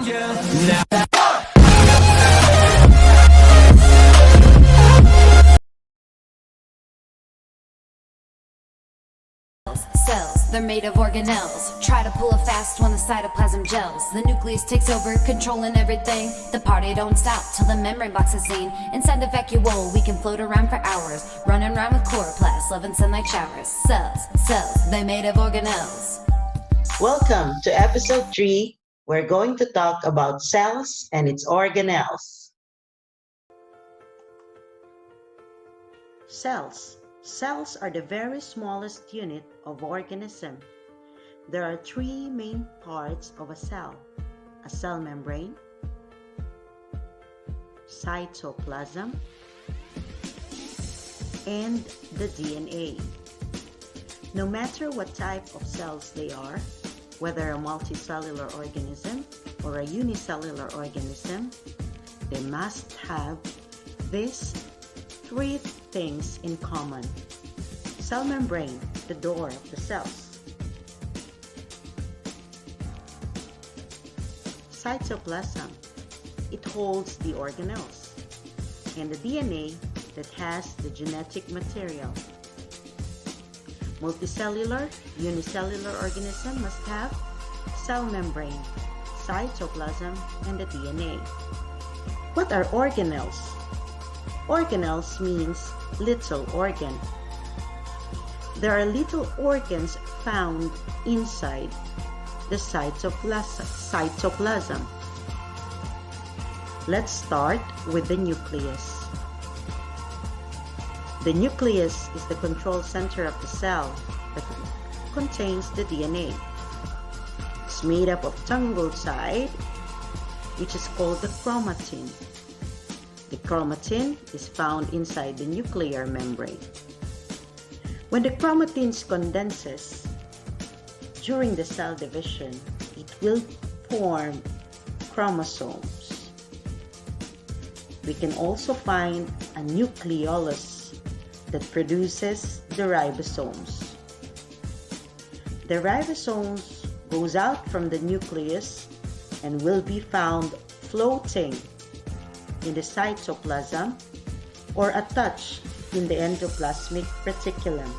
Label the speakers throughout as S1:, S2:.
S1: Cells, they're made of organelles. Try to pull a fast when the cytoplasm gels. The nucleus takes over, controlling everything. The party don't stop till the membrane box is seen. Inside the vacuole, we can float around for hours, running around with chloroplasts, loving sunlight showers. Cells, they're made of organelles.
S2: Welcome to episode 3. We're going to talk about cells and its organelles. Cells. Cells are the very smallest unit of organism. There are 3 main parts of a cell membrane, cytoplasm, and the DNA. No matter what type of cells they are, whether a multicellular organism or a unicellular organism, they must have these 3 things in common. Cell membrane, the door of the cells. Cytoplasm, it holds the organelles. And the DNA that has the genetic material. Multicellular, unicellular organism must have cell membrane, cytoplasm, and the DNA. What are organelles? Organelles means little organ. There are little organs found inside the cytoplasm. Let's start with the nucleus. The nucleus is the control center of the cell that contains the DNA. It's made up of tangled side, which is called the chromatin. The chromatin is found inside the nuclear membrane. When the chromatin condenses during the cell division, it will form chromosomes. We can also find a nucleolus that produces the ribosomes. The ribosomes goes out from the nucleus and will be found floating in the cytoplasm or attached in the endoplasmic reticulum.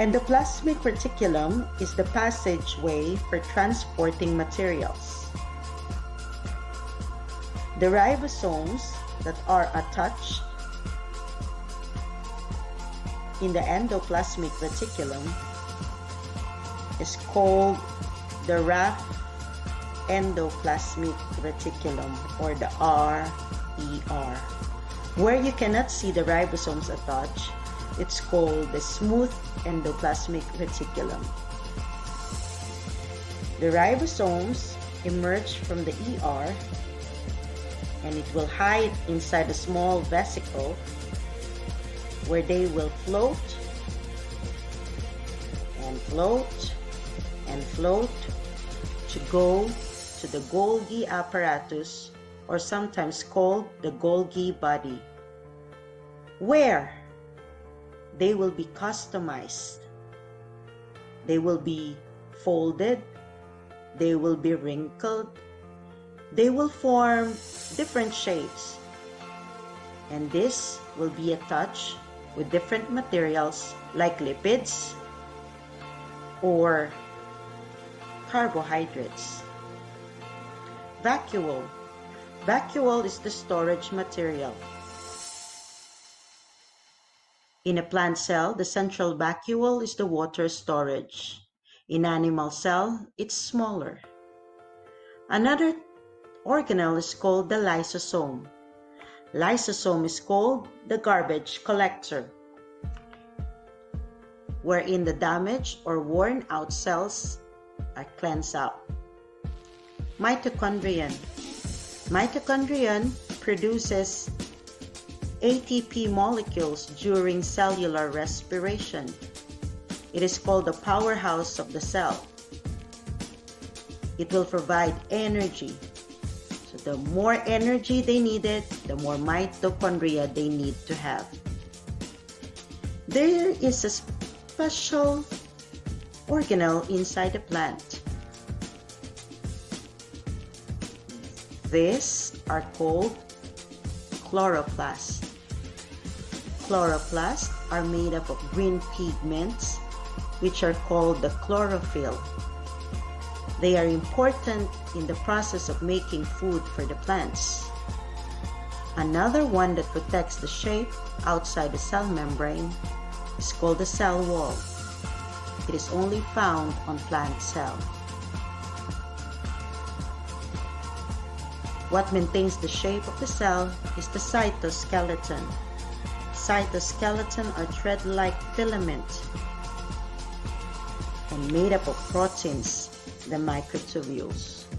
S2: Endoplasmic reticulum is the passageway for transporting materials. The ribosomes that are attached in the endoplasmic reticulum is called the RAF endoplasmic reticulum, or the RER. Where you cannot see the ribosomes attached, it's called the smooth endoplasmic reticulum. The ribosomes emerge from the ER and it will hide inside a small vesicle where they will float and float and float to go to the Golgi apparatus, or sometimes called the Golgi body, where they will be customized. They will be folded, they will be wrinkled, they will form different shapes, and this will be attached with different materials like lipids or carbohydrates. Vacuole. Vacuole is the storage material. In a plant cell, the central vacuole is the water storage. In animal cell, it's smaller. Another organelle is called the lysosome. Lysosome is called the garbage collector, wherein the damaged or worn out cells are cleansed out. Mitochondrion. Mitochondrion produces ATP molecules during cellular respiration. It is called the powerhouse of the cell. It will provide energy. So the more energy they needed, the more mitochondria they need to have. There is a special organelle inside the plant. These are called chloroplasts. Chloroplasts are made up of green pigments, which are called the chlorophyll. They are important in the process of making food for the plants. Another one that protects the shape outside the cell membrane is called the cell wall. It is only found on plant cells. What maintains the shape of the cell is the cytoskeleton. Cytoskeleton are thread-like filaments and made up of proteins, the microtubules.